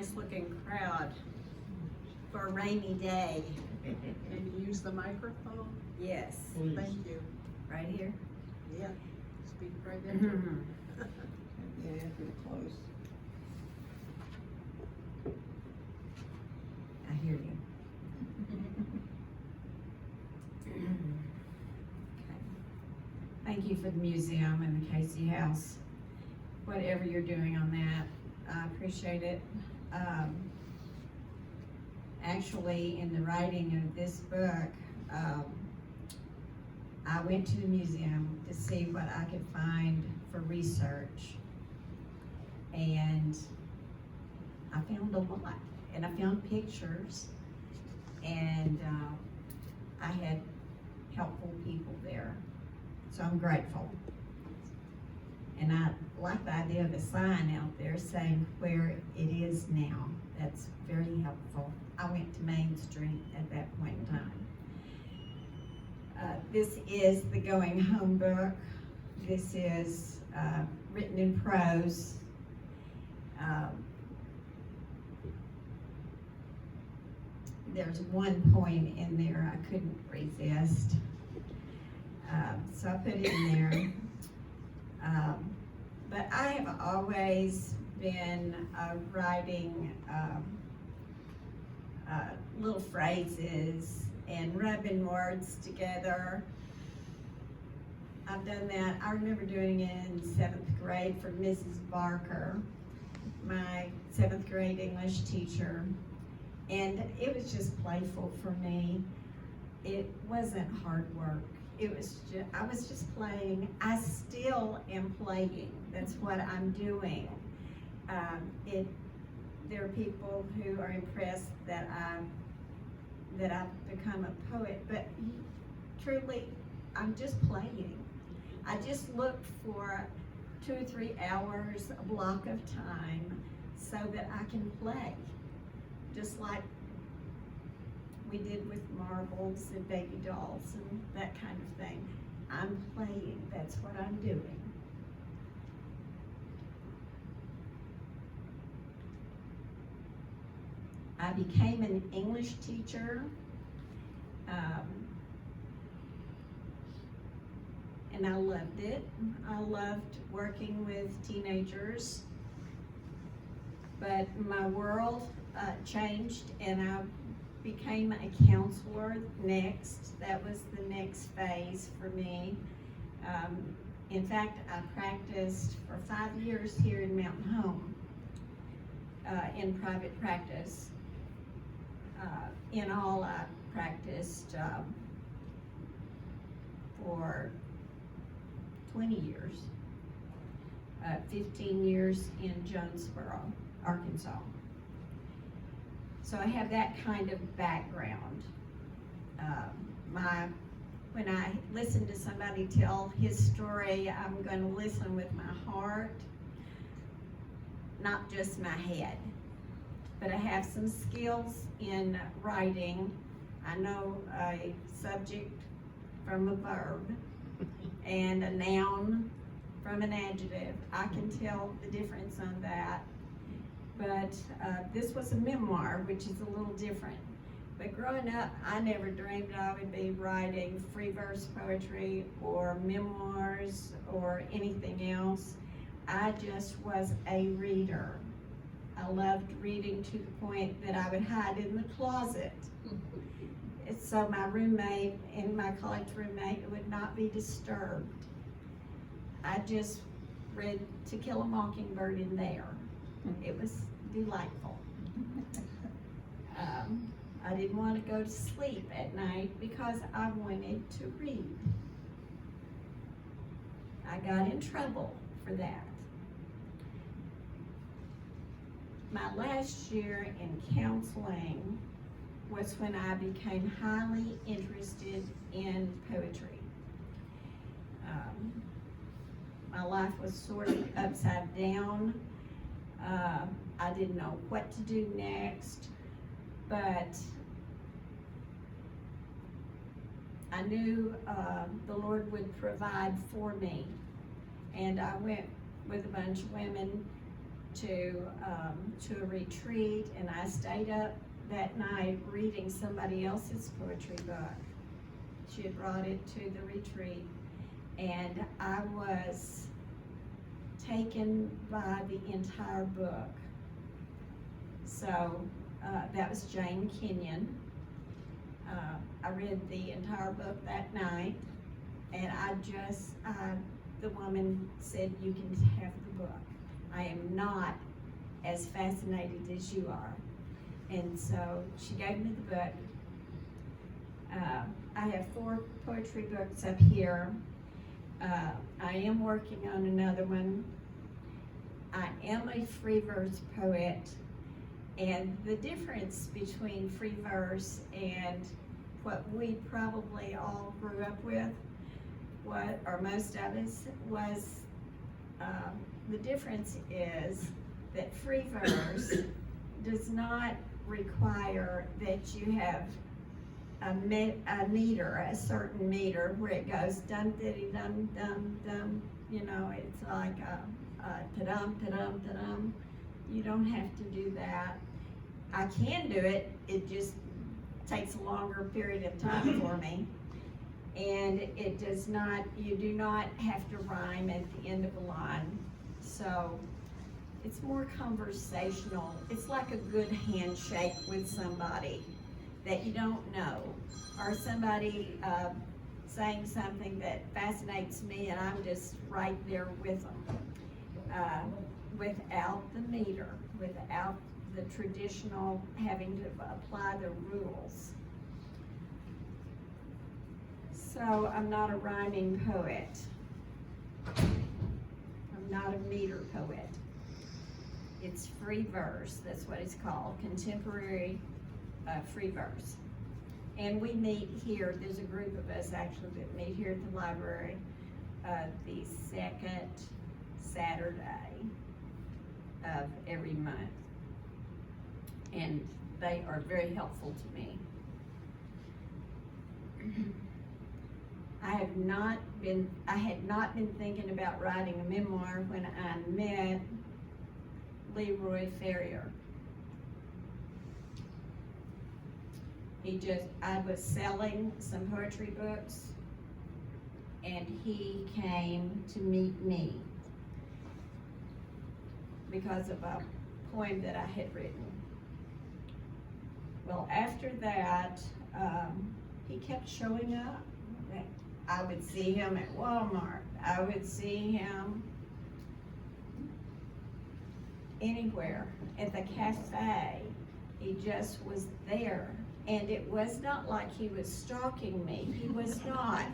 nice looking crowd for a rainy day. Can you use the microphone? Yes, Please. Thank you. right here. Yeah, speak right into it. Yeah, pretty close. I hear you. Okay. Thank you for the museum and the Casey House. Whatever you're doing on that, I appreciate it. Actually, in the writing of this book, I went to the museum to see what I could find for research. And I found a lot. And I found pictures. And I had helpful people there. So I'm grateful. And I like the idea of a sign out there saying where it is now. That's very helpful. I went to Main Street at that point in time. This is the Going Home book. This is written in prose. There's one poem in there I couldn't resist. So I put it in there. But I have always been writing little phrases and rubbing words together. I've done that. I remember doing it in 7th grade for Mrs. Barker, my 7th grade English teacher. And it was just playful for me. It wasn't hard work. It was just, I was just playing. I still am playing. That's what I'm doing. There are people who are impressed that I've become a poet, but truly, I'm just playing. I just look for 2 or 3 hours, a block of time, so that I can play. Just like we did with marbles and baby dolls and that kind of thing. I'm playing, that's what I'm doing. I became an English teacher, and I loved it. I loved working with teenagers, but my world changed and I became a counselor next. That was the next phase for me. In fact, I practiced for 5 years here in Mountain Home in private practice. In all, I practiced for 20 years, 15 years in Jonesboro, Arkansas. So I have that kind of background. When I listen to somebody tell his story, I'm going to listen with my heart, not just my head. But I have some skills in writing. I know a subject from a verb and a noun from an adjective. I can tell the difference on that. But this was a memoir, which is a little different. But growing up, I never dreamed I would be writing free verse poetry or memoirs or anything else. I just was a reader. I loved reading to the point that I would hide in the closet. So my roommate and my college roommate would not be disturbed. I just read To Kill a Mockingbird in there. It was delightful. I didn't want to go to sleep at night because I wanted to read. I got in trouble for that. My last year in counseling was when I became highly interested in poetry. My life was sort of upside down. I didn't know what to do next, but I knew the Lord would provide for me. And I went with a bunch of women to a retreat, and I stayed up that night reading somebody else's poetry book. She had brought it to the retreat, and I was taken by the entire book. So that was Jane Kenyon. I read the entire book that night, and the woman said, "You can have the book. I am not as fascinated as you are." And so she gave me the book. I have 4 poetry books up here. I am working on another one. I am a free verse poet, and the difference between free verse and what we probably all grew up with, or most of us, was the difference is that free verse does not require that you have a meter, a certain meter where it goes dum diddy dum dum dum. You know, it's like ta-dum ta-dum ta-dum. You don't have to do that. I can do it. It just takes a longer period of time for me. And it does not. You do not have to rhyme at the end of a line. So it's more conversational. It's like a good handshake with somebody that you don't know, or somebody saying something that fascinates me, and I'm just right there with them, without the meter, without the traditional having to apply the rules. So I'm not a rhyming poet. I'm not a meter poet. It's free verse, that's what it's called, contemporary free verse. And we meet here, there's a group of us actually that meet here at the library the 2nd Saturday of every month. And they are very helpful to me. I had not been thinking about writing a memoir when I met Leroy Farrier. I was selling some poetry books, and he came to meet me because of a poem that I had written. Well, after that, he kept showing up. I would see him at Walmart. I would see him anywhere, at the cafe. He just was there. And it was not like he was stalking me. He was not.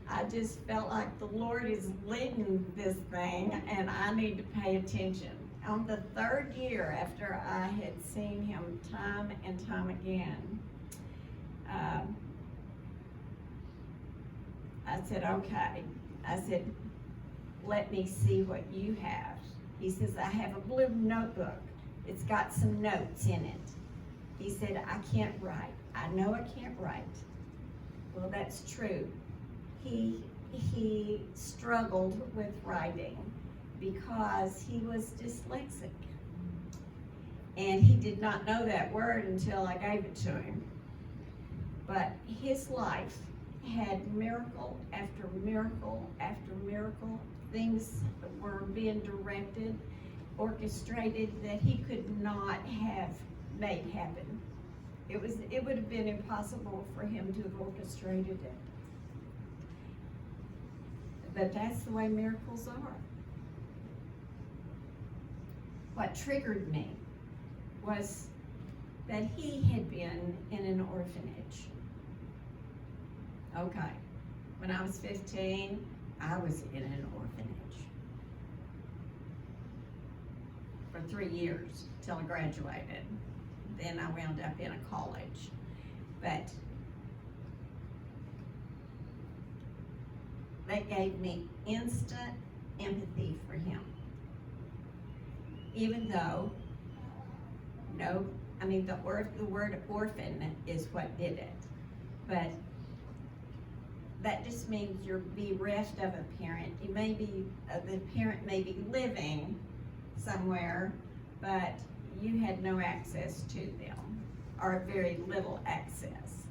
I just felt like the Lord is leading this thing, and I need to pay attention. On the 3rd year after I had seen him time and time again, I said, okay. I said, let me see what you have. He says, I have a blue notebook. It's got some notes in it. He said, I can't write. I know I can't write. Well, that's true. He struggled with writing because he was dyslexic. And he did not know that word until I gave it to him. But his life had miracle after miracle after miracle. Things were being directed, orchestrated that he could not have made happen. It would have been impossible for him to have orchestrated it. But that's the way miracles are. What triggered me was that he had been in an orphanage. Okay, when I was 15, I was in an orphanage for 3 years till I graduated. Then I wound up in a college. But that gave me instant empathy for him. Even though, the word orphan is what did it. But that just means you're bereft of a parent. You may be, the parent may be living, somewhere, but you had no access to them, or very little access.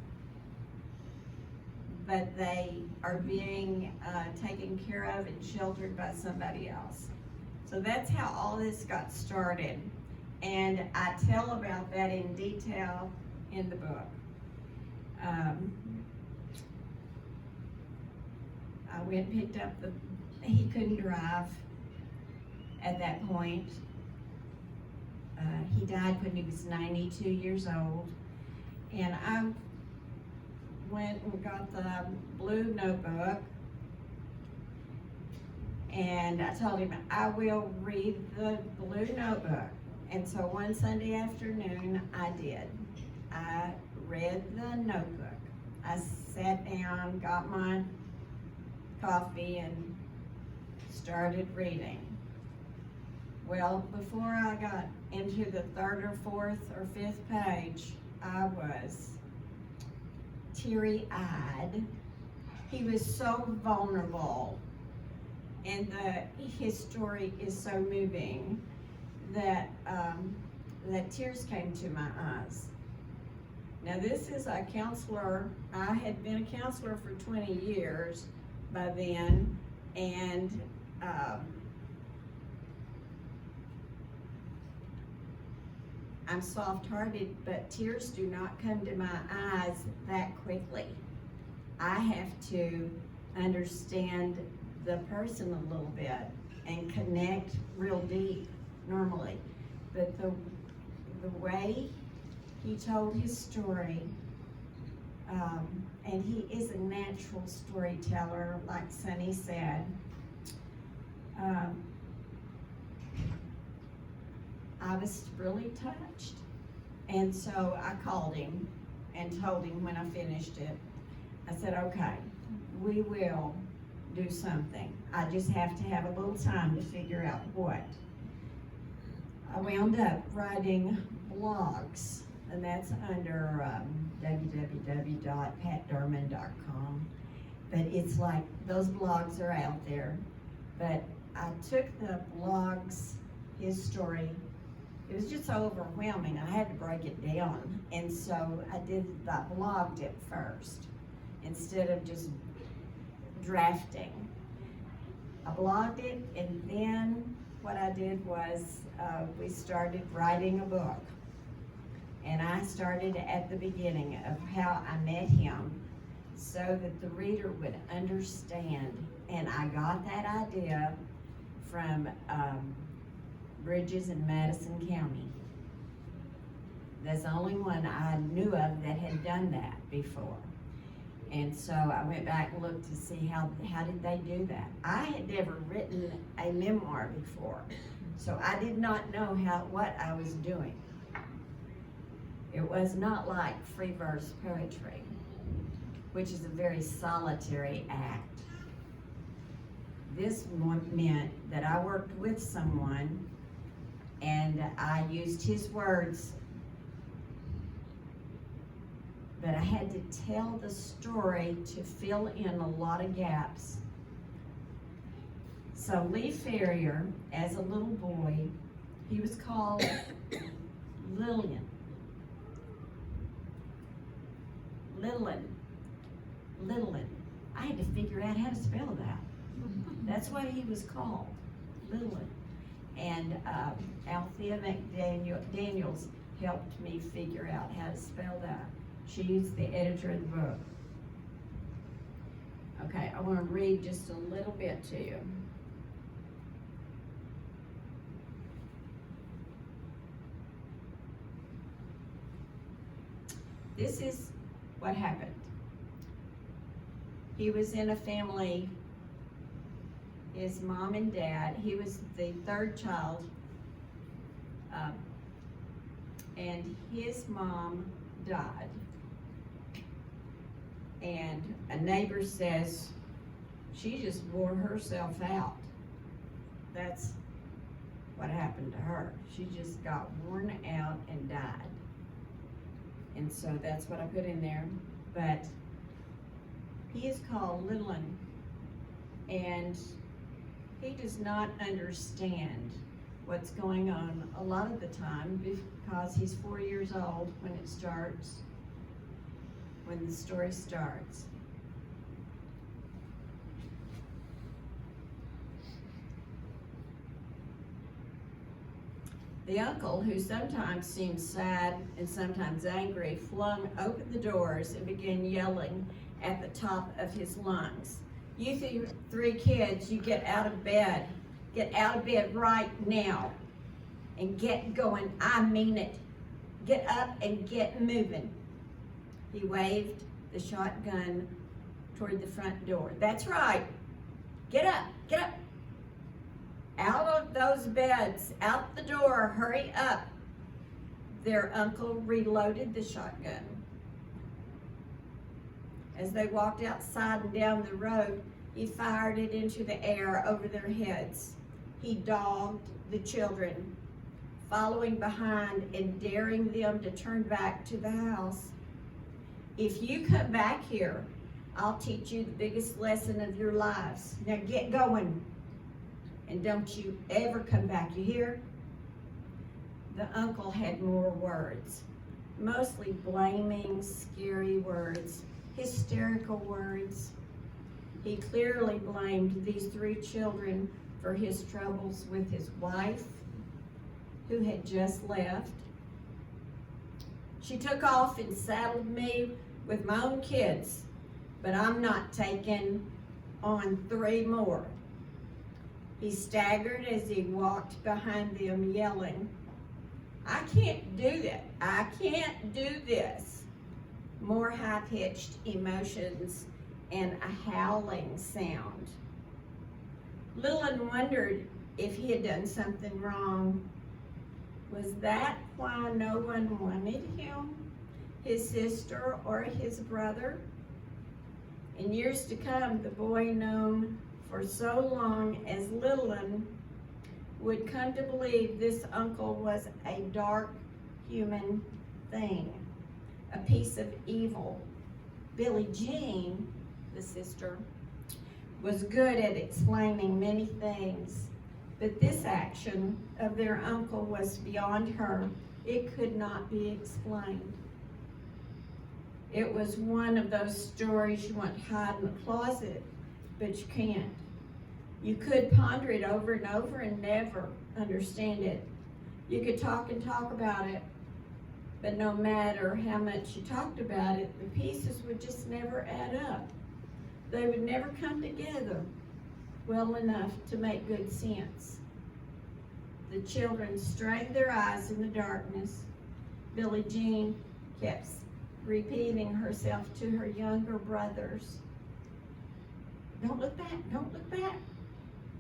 But they are being taken care of and sheltered by somebody else. So that's how all this got started. And I tell about that in detail in the book. I went and picked up he couldn't drive at that point. He died when he was 92 years old. And I went and got the blue notebook, and I told him I will read the blue notebook. And so one Sunday afternoon I did. I read the notebook. I sat down, got my coffee, and started reading. Well, before I got into the third or fourth or fifth page, I was teary-eyed. He was so vulnerable, and his story is so moving that that tears came to my eyes. Now, this is a counselor. I had been a counselor for 20 years by then, and I'm soft-hearted, but tears do not come to my eyes that quickly. I have to understand the person a little bit and connect real deep normally. But the way he told his story, and he is a natural storyteller, like Sonny said. I was really touched, and so I called him and told him when I finished it. I said, okay, we will do something. I just have to have a little time to figure out what. I wound up writing blogs, and that's under www.patdurmon.com. But it's like, those blogs are out there. But I took the blogs, his story, it was just so overwhelming. I had to break it down. And so I blogged it first, instead of just drafting. I blogged it, and then what I did was we started writing a book. And I started at the beginning of how I met him so that the reader would understand. And I got that idea from Bridges in Madison County. That's the only one I knew of that had done that before. And so I went back and looked to see how did they do that. I had never written a memoir before, so I did not know what I was doing. It was not like free verse poetry, which is a very solitary act. This meant that I worked with someone and I used his words, but I had to tell the story to fill in a lot of gaps. So Lee Farrier, as a little boy, he was called Lillian. I had to figure out how to spell that. That's what he was called, Lillian. And Althea McDaniels helped me figure out how to spell that. She's the editor of the book. Okay, I want to read just a little bit to you. This is what happened. He was in a family, his mom and dad, he was the third child, and his mom died. And a neighbor says, she just wore herself out. That's what happened to her. She just got worn out and died. And so that's what I put in there. But he is called Lillian, and he does not understand what's going on a lot of the time because he's 4 years old when it starts, when the story starts. The uncle, who sometimes seemed sad and sometimes angry, flung open the doors and began yelling at the top of his lungs. You three kids, you get out of bed. Get out of bed right now and get going. I mean it. Get up and get moving. He waved the shotgun toward the front door. That's right. Get up, get up. Out of those beds, out the door, hurry up. Their uncle reloaded the shotgun. As they walked outside and down the road, he fired it into the air over their heads. He dogged the children, following behind and daring them to turn back to the house. If you come back here, I'll teach you the biggest lesson of your lives. Now get going. And don't you ever come back, you hear? The uncle had more words, mostly blaming, scary words, hysterical words. He clearly blamed these three children for his troubles with his wife, who had just left. She took off and saddled me with my own kids, but I'm not taking on 3 more. He staggered as he walked behind them, yelling, I can't do that. I can't do this. More high-pitched emotions and a howling sound. Lillian wondered if he had done something wrong. Was that why no one wanted him, his sister, or his brother? In years to come, the boy known for so long as Lillian would come to believe this uncle was a dark human thing, a piece of evil. Billie Jean, the sister, was good at explaining many things, but this action of their uncle was beyond her. It could not be explained. It was one of those stories you want to hide in the closet, but you can't. You could ponder it over and over and never understand it. You could talk and talk about it, but no matter how much you talked about it, the pieces would just never add up. They would never come together well enough to make good sense. The children strained their eyes in the darkness. Billie Jean kept repeating herself to her younger brothers. Don't look back, don't look back.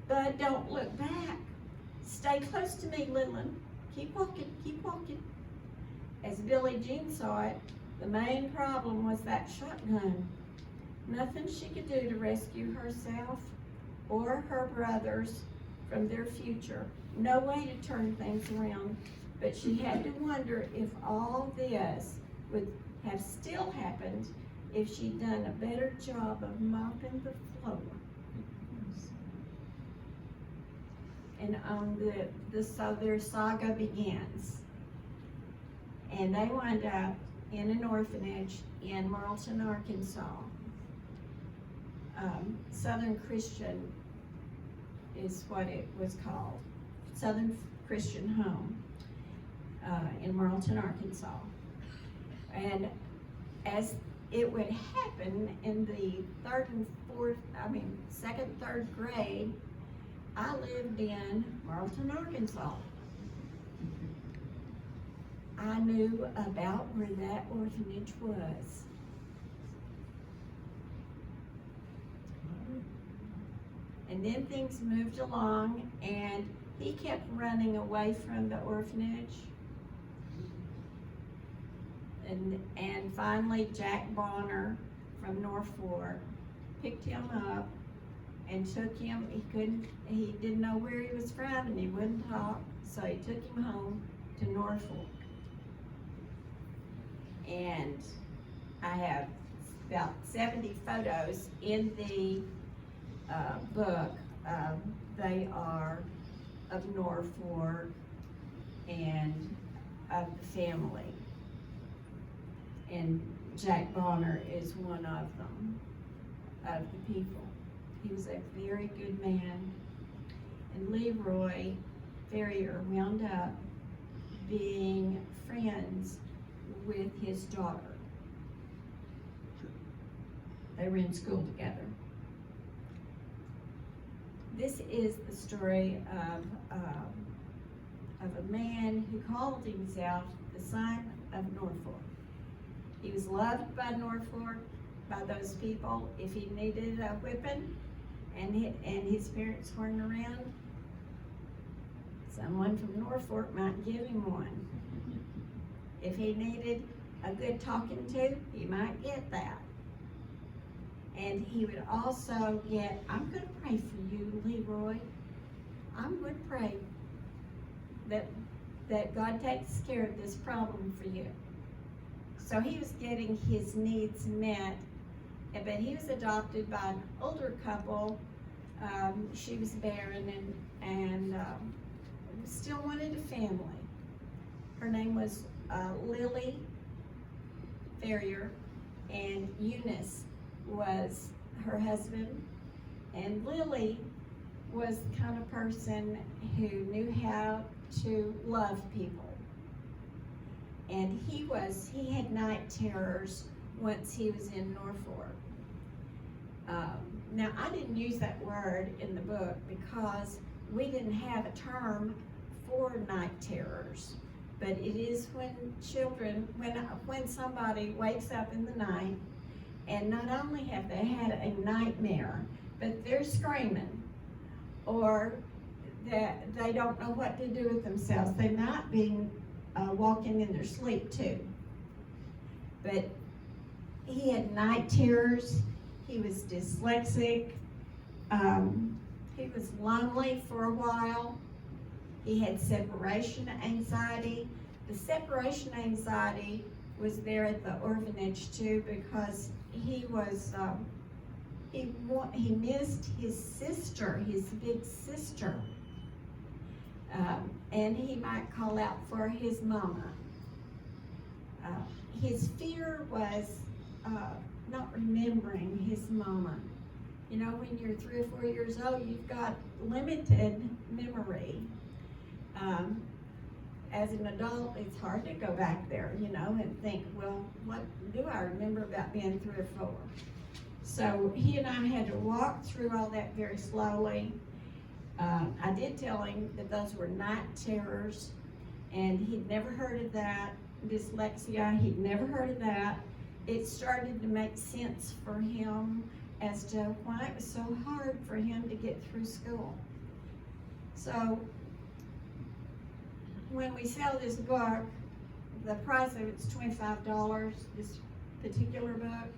Bud, don't look back. Stay close to me, Lillian. Keep walking, keep walking. As Billie Jean saw it, the main problem was that shotgun. Nothing she could do to rescue herself or her brothers from their future. No way to turn things around, but she had to wonder if all this would have still happened if she'd done a better job of mopping the floor. And so their saga begins. And they wind up in an orphanage in Marlton, Arkansas. Southern Christian is what it was called. Southern Christian Home in Marlton, Arkansas. And as it would happen in the second, third grade, I lived in Marlton, Arkansas. I knew about where that orphanage was. And then things moved along, and he kept running away from the orphanage. And finally, Jack Bonner from Norfork picked him up and took him. He didn't know where he was from, and he wouldn't talk, so he took him home to Norfolk. And I have about 70 photos in the book. They are of Norfork and of the family. And Jack Bonner is one of them, of the people. He was a very good man. And Leroy Farrier wound up being friends with his daughter. They were in school together. This is the story of a man who called himself the son of Norfork. He was loved by Norfork, by those people. If he needed a whipping and his parents weren't around, someone from Norfork might give him one. If he needed a good talking to, he might get that. And he would also get, I'm going to pray for you, Leroy. I'm going to pray that God takes care of this problem for you. So he was getting his needs met, but he was adopted by an older couple. She was barren and still wanted a family. Her name was Lily Farrier, and Eunice was her husband. And Lily was the kind of person who knew how to love people. And he had night terrors once he was in Norfork. Now, I didn't use that word in the book because we didn't have a term for night terrors. But it is when children, when somebody wakes up in the night and not only have they had a nightmare, but they're screaming, or that they don't know what to do with themselves. They might be walking in their sleep too. But he had night terrors. He was dyslexic. He was lonely for a while. He had separation anxiety. The separation anxiety was there at the orphanage too, because he was he missed his sister, his big sister, and he might call out for his mama. His fear was not remembering his mama. You know, when you're 3 or 4 years old, you've got limited memory. As an adult, it's hard to go back there, you know, and think, well, what do I remember about being 3 or 4? So he and I had to walk through all that very slowly. I did tell him that those were night terrors, and he'd never heard of that. Dyslexia, he'd never heard of that. It started to make sense for him as to why it was so hard for him to get through school. So when we sell this book, the price of it's $25. This particular book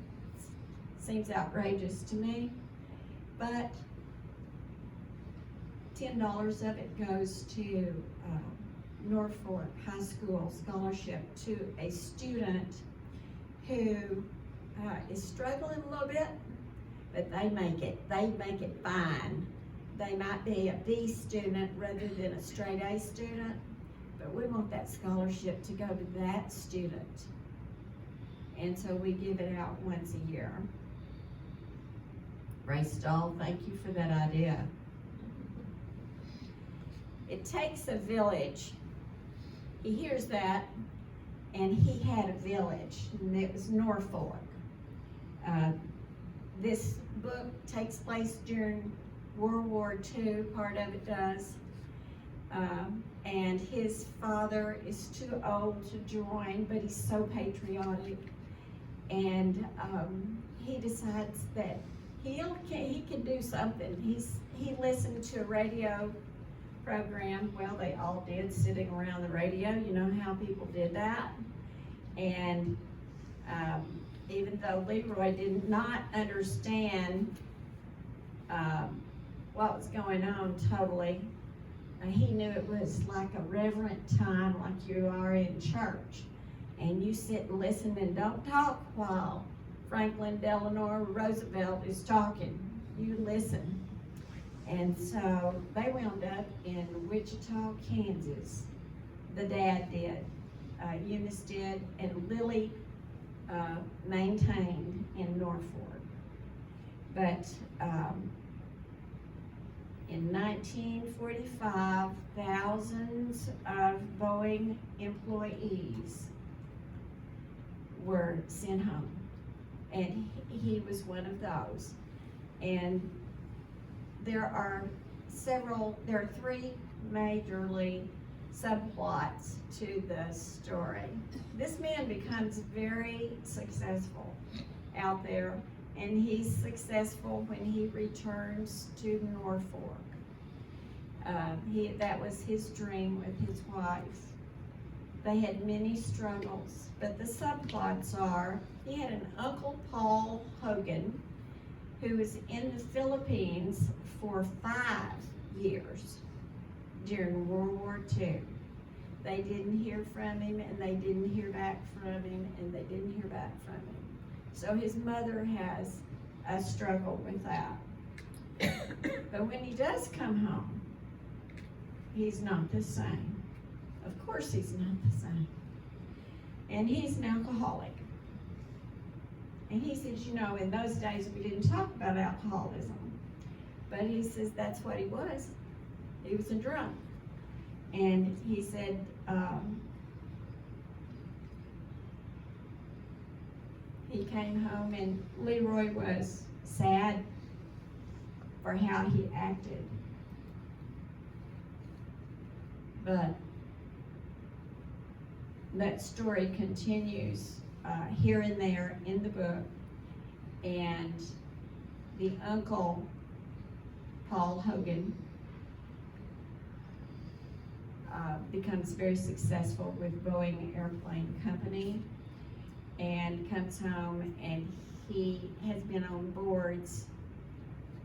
seems outrageous to me, but $10 of it goes to Norfork High School scholarship to a student who is struggling a little bit, but they make it fine. They might be a B student rather than a straight A student, but we want that scholarship to go to that student. And so we give it out once a year. Ray Stahl, thank you for that idea. It takes a village. He hears that, and he had a village, and it was Norfolk. This book takes place during World War II, part of it does. And his father is too old to join, but he's so patriotic. And he decides that he can do something. He listened to a radio program. Well, they all did, sitting around the radio. You know how people did that. And even though Leroy did not understand what was going on totally, he knew it was like a reverent time, like you are in church. And you sit and listen and don't talk while Franklin Delano Roosevelt is talking. You listen. And so they wound up in Wichita, Kansas. The dad did, Eunice did, and Lily maintained in Norfolk. But in 1945, thousands of Boeing employees were sent home, and he was one of those. And there are three majorly subplots to the story. This man becomes very successful out there, and he's successful when he returns to Norfolk. That was his dream with his wife. They had many struggles, but the subplots are, he had an Uncle Paul Hogan who was in the Philippines for 5 years during World War II. They didn't hear from him, and they didn't hear back from him, and they didn't hear back from him. So his mother has a struggle with that. But when he does come home, he's not the same. Of course he's not the same. And he's an alcoholic. And he says, you know, in those days we didn't talk about alcoholism. But he says that's what he was. He was a drunk. And he said, he came home and Leroy was sad for how he acted. But that story continues here and there in the book, and the uncle, Paul Hogan, becomes very successful with Boeing Airplane Company, and comes home, and he has been on boards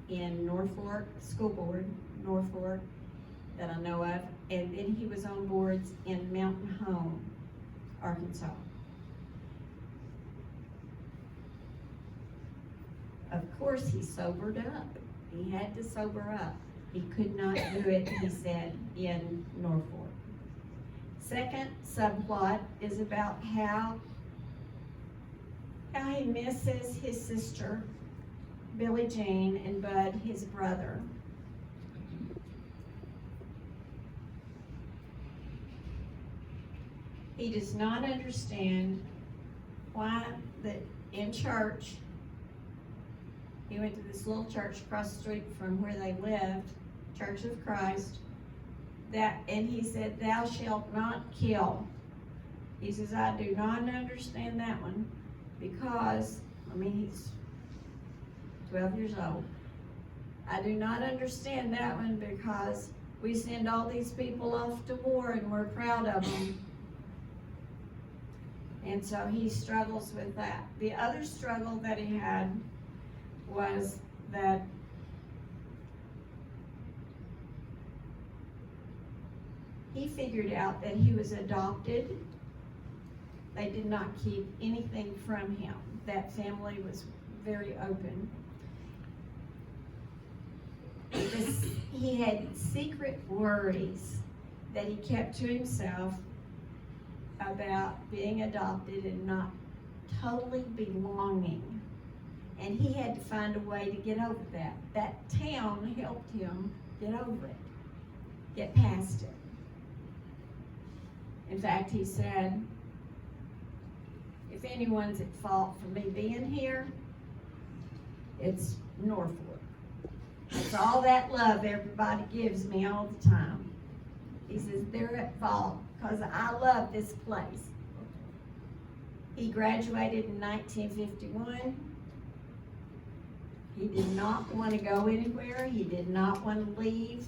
in Norfolk, school board, Norfolk, that I know of, and then he was on boards in Mountain Home, Arkansas. Of course, he sobered up. He had to sober up. He could not do it, he said, in Norfolk. Second subplot is about how he misses his sister, Billie Jean, and Bud, his brother. He does not understand why in church, he went to this little church across the street from where they lived, Church of Christ, and he said, "Thou shalt not kill." He says, I do not understand that one, because, he's 12 years old. I do not understand that one because we send all these people off to war and we're proud of them. And so he struggles with that. The other struggle that he had was that he figured out that he was adopted. They did not keep anything from him. That family was very open. Because he had secret worries that he kept to himself about being adopted and not totally belonging. And he had to find a way to get over that. That town helped him get over it, get past it. In fact, he said, if anyone's at fault for me being here, it's Norfolk. It's all that love everybody gives me all the time. He says, they're at fault because I love this place. He graduated in 1951. He did not want to go anywhere. He did not want to leave.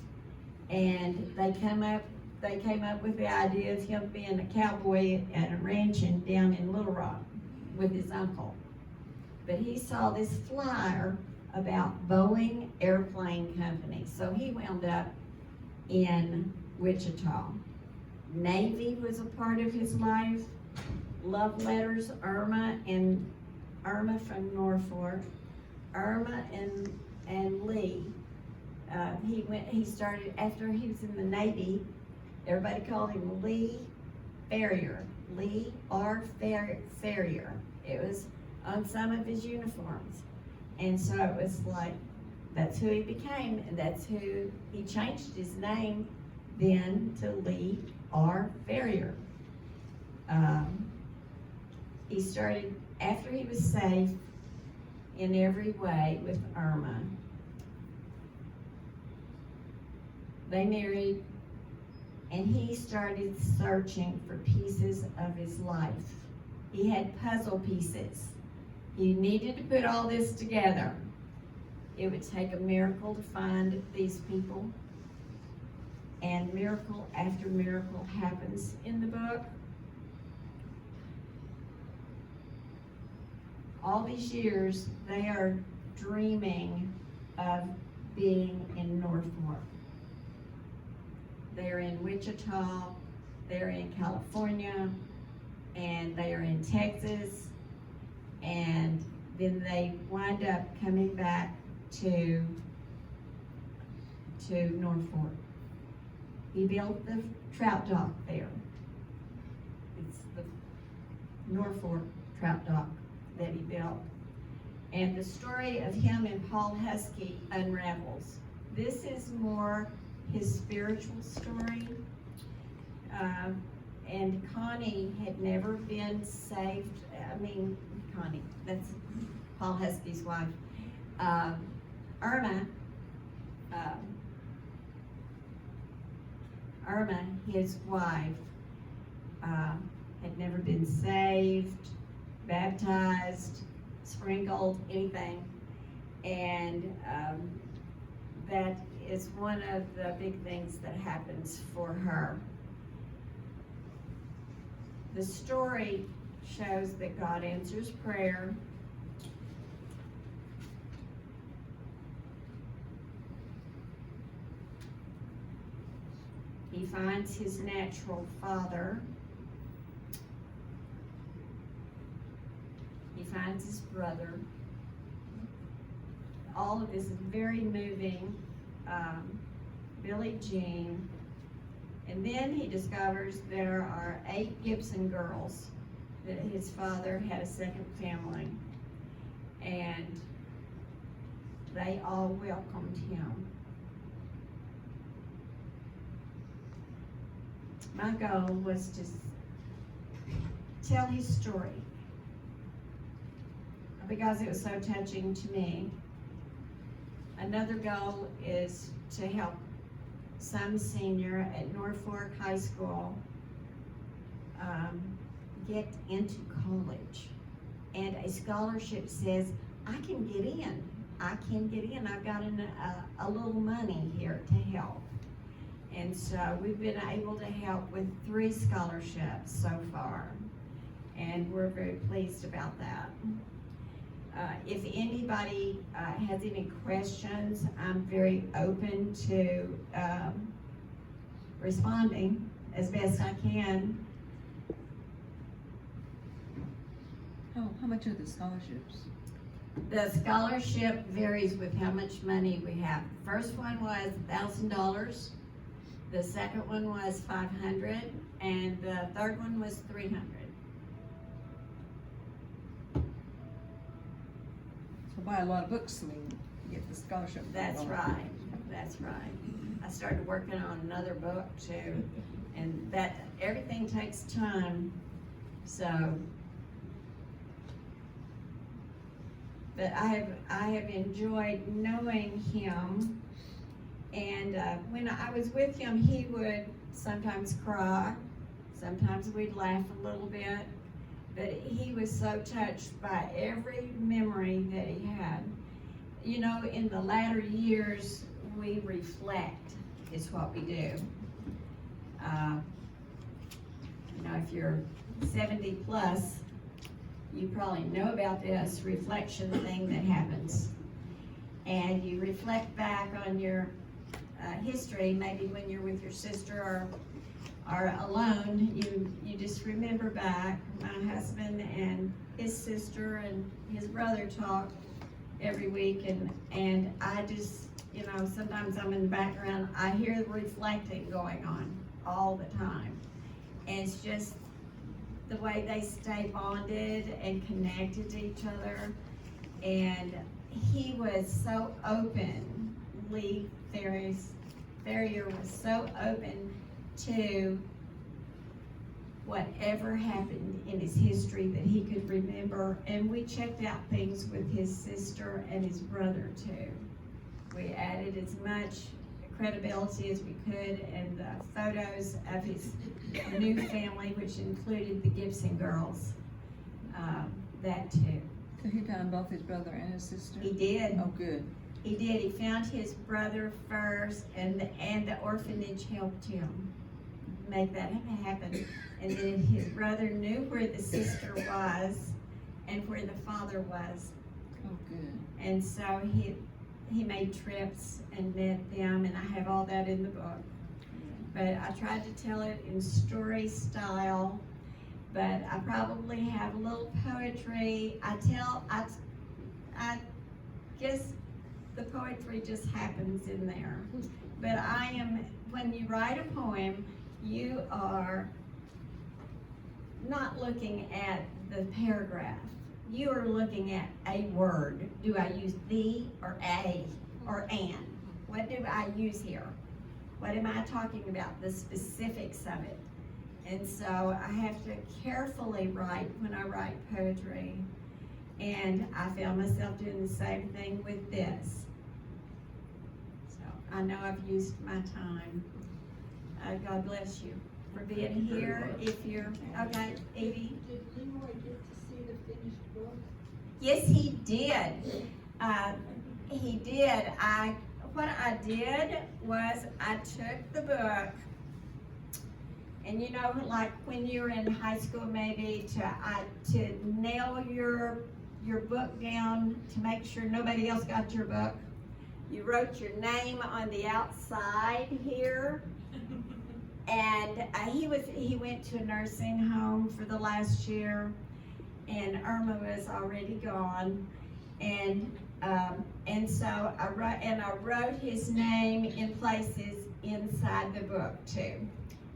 And they came up with the idea of him being a cowboy at a ranch down in Little Rock with his uncle. But he saw this flyer about Boeing Airplane Company. So he wound up in Wichita. Navy was a part of his life. Love letters, Irma from Norfolk. Irma and Lee He started, after he was in the Navy, everybody called him Lee Farrier, Lee R. Farrier. It was on some of his uniforms. And so it was like, that's who he became, and that's who, he changed his name then to Lee R. Farrier. He started, after he was safe in every way with Irma, they married, and he started searching for pieces of his life. He had puzzle pieces. He needed to put all this together. It would take a miracle to find these people, and miracle after miracle happens in the book. All these years, they are dreaming of being in Norfork. They're in Wichita, they're in California, and they are in Texas, and then they wind up coming back to Norfork. He built the trout dock there. It's the Norfork trout dock that he built. And the story of him and Paul Husky unravels. This is more his spiritual story. And Connie had never been saved. Connie, that's Paul Husky's wife. Irma, his wife, had never been saved, baptized, sprinkled, anything. And that is one of the big things that happens for her. The story shows that God answers prayer. He finds his natural father. He finds his brother. All of this is very moving. Billie Jean. And then he discovers there are 8 Gibson girls, that his father had a second family. And they all welcomed him. My goal was to tell his story because it was so touching to me. Another goal is to help some senior at Norfork High School get into college. And a scholarship says, I can get in. I can get in. I've got a little money here to help. And so we've been able to help with 3 scholarships so far. And we're very pleased about that. If anybody has any questions, I'm very open to responding as best I can. How much are the scholarships? The scholarship varies with how much money we have. The first one was $1,000. The second one was $500, and the third one was $300. So buy a lot of books, I mean, you get the scholarship. That's right, that's right. I started working on another book too, and that, everything takes time, so. But I have enjoyed knowing him, and when I was with him, he would sometimes cry, sometimes we'd laugh a little bit, but he was so touched by every memory that he had. You know, in the latter years, we reflect, is what we do. You know, if you're 70 plus, you probably know about this reflection thing that happens. And you reflect back on your history, maybe when you're with your sister or alone, you just remember back. My husband and his sister and his brother talk every week, and I just, you know, sometimes I'm in the background, I hear the reflecting going on all the time. And it's just the way they stay bonded and connected to each other. And he was so open, Farrier was so open to whatever happened in his history that he could remember. And we checked out things with his sister and his brother too. We added as much credibility as we could, and the photos of his new family, which included the Gibson girls, that too. So he found both his brother and his sister? He did. Oh, good. He did. He found his brother first, and the orphanage helped him make that happen. And then his brother knew where the sister was and where the father was. Oh, good. And so he made trips and met them, and I have all that in the book. But I tried to tell it in story style, but I probably have a little poetry. I guess the poetry just happens in there. But when you write a poem, you are not looking at the paragraph. You are looking at a word. Do I use the or a or an? What do I use here? What am I talking about? The specifics of it. And so I have to carefully write when I write poetry. And I found myself doing the same thing with this. So I know I've used my time. God bless you for being here. If you're, okay, Edie? Did Leroy get to see the finished book? Yes, he did. He did. What I did was I took the book, and you know, like when you're in high school, maybe to nail your book down to make sure nobody else got your book. You wrote your name on the outside here. And he went to a nursing home for the last year, and Irma was already gone, and so I wrote his name in places inside the book too.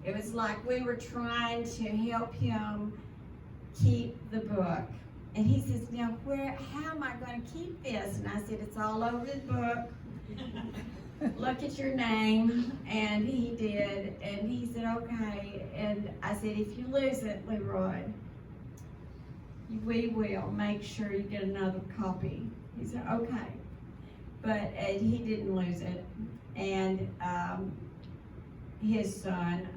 It was like we were trying to help him keep the book. And he says, now how am I going to keep this? And I said, it's all over the book. Look at your name. And he did. And he said, okay. And I said, if you lose it, Leroy, we will make sure you get another copy. He said, okay. But he didn't lose it. And his son,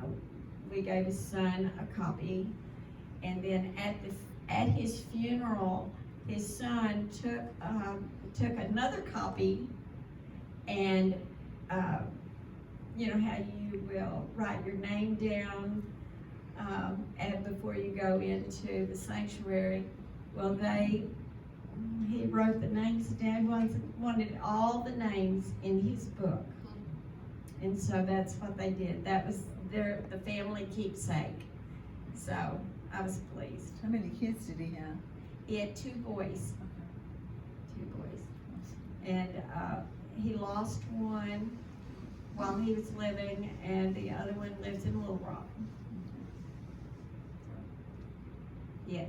we gave his son a copy. And then at his funeral, his son took another copy, and you know how you will write your name down and before you go into the sanctuary. Well, he wrote the names down. Wanted all the names in his book, and so that's what they did. That was the family keepsake. So I was pleased. How many kids did he have? He had two boys. And he lost one while he was living, and the other one lives in Little Rock. Yes,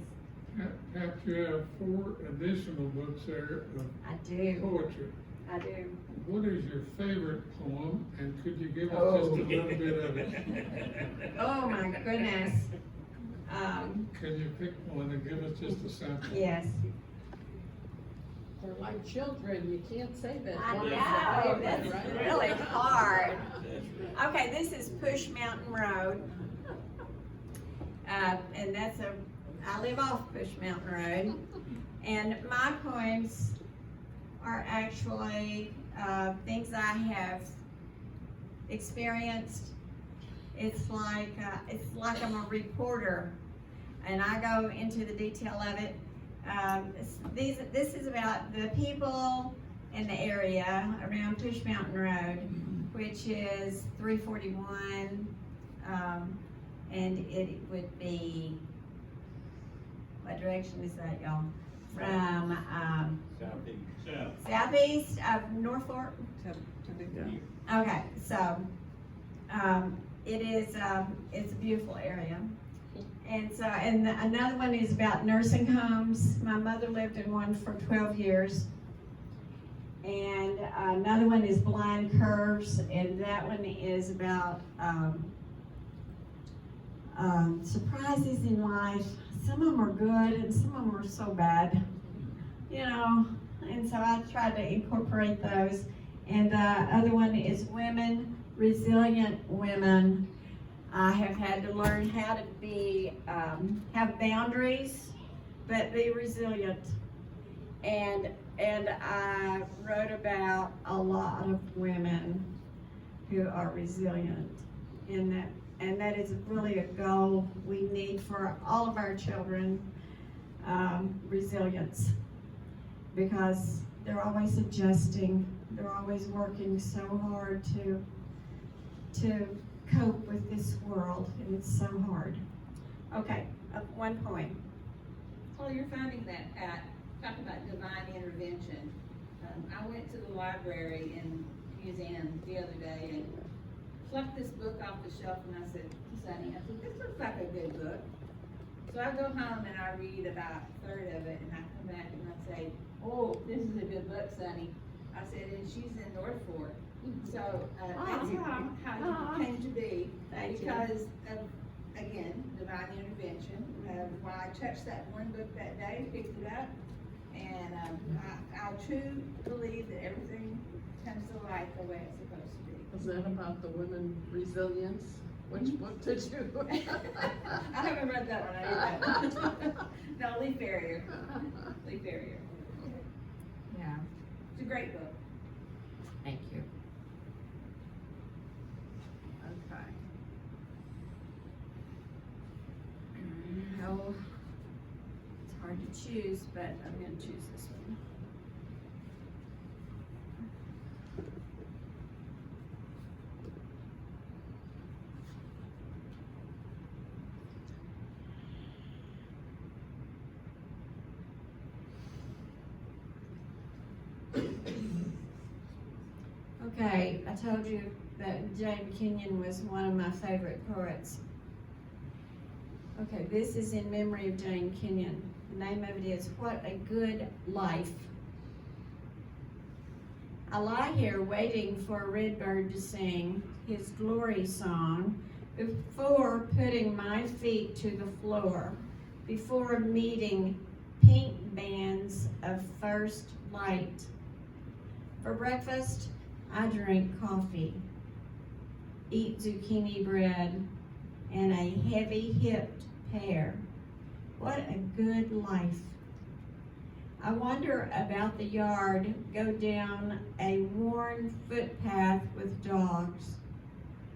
Have you have 4 additional books there I of do. poetry? I do. What is your favorite poem, and could you give us Oh. just a little bit of it? Oh my goodness. Can you pick one and give us just a sample? Yes. They're like children, you can't say that. I one is know, the that's favorite, right? really hard. Okay, this is Push Mountain Road. And I live off Push Mountain Road. And my poems are actually things I have experienced. It's like I'm a reporter, and I go into the detail of it. This is about the people in the area around Push Mountain Road, which is 341, and it would be, what direction is that, y'all? From southeast of Norfork To Okay, so, it is, it's a beautiful area. And so, and another one is about nursing homes. My mother lived in one for 12 years. And another one is Blind Curves, and that one is about, surprises in life. Some of them are good and some of them are so bad, you know, and so I tried to incorporate those. And the other one is women, resilient women. I have had to learn how to be, have boundaries, but be resilient. And I wrote about a lot of women who are resilient in that. And that is really a goal we need for all of our children, resilience, because they're always adjusting, they're always working so hard to cope with this world, and it's so hard. Okay, one point. Well, you're finding that talk about divine intervention. I went to the library and museum the other day and plucked this book off the shelf, and I said to Sonny, this looks like a good book. So I go home and I read about a third of it, and I come back and I say, oh, this is a good book, Sonny. I said, and she's in Norfork. So that's how it came to be, because of, again, divine intervention. When I touched that one book that day, picked it up, and I truly believe that everything comes to life the way it's supposed to be. Was that about the women resilience? Which book did you? I haven't read that one. I read that one. No, Lee Farrier. Lee Farrier. Yeah. It's a great book. Thank you. Okay. Oh, it's hard to choose, but I'm gonna choose this one. Okay, I told you that Jane Kenyon was one of my favorite poets. Okay, this is in memory of Jane Kenyon. The name of it is What a Good Life. I lie here waiting for a redbird to sing his glory song before putting my feet to the floor, before meeting pink bands of first light. For breakfast, I drink coffee, eat zucchini bread, and a heavy-hipped pear. What a good life. I wander about the yard, go down a worn footpath with dogs.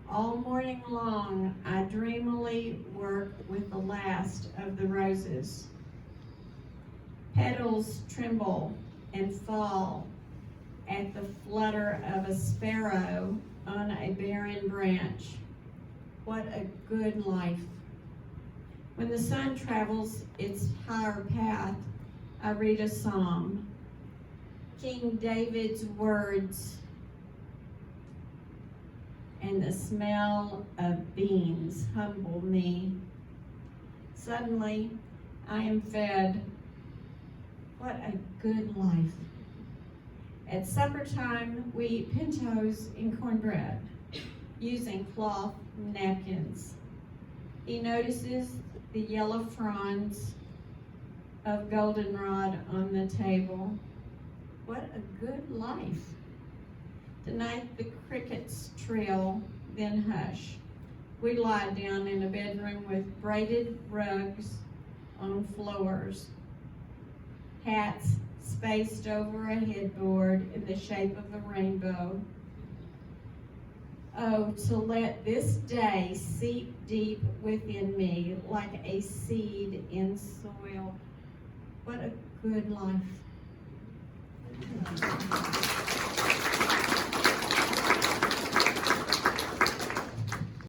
All morning long, I dreamily work with the last of the roses. Petals tremble and fall at the flutter of a sparrow on a barren branch. What a good life. When the sun travels its higher path, I read a psalm. King David's words, and the smell of beans humble me. Suddenly, I am fed. What a good life. At supper time, we eat pintos in cornbread, using cloth napkins. He notices the yellow fronds of goldenrod on the table. What a good life. Tonight the crickets trill, then hush. We lie down in a bedroom with braided rugs on floors, hats spaced over a headboard in the shape of a rainbow. Oh, to let this day seep deep within me like a seed in soil. What a good life.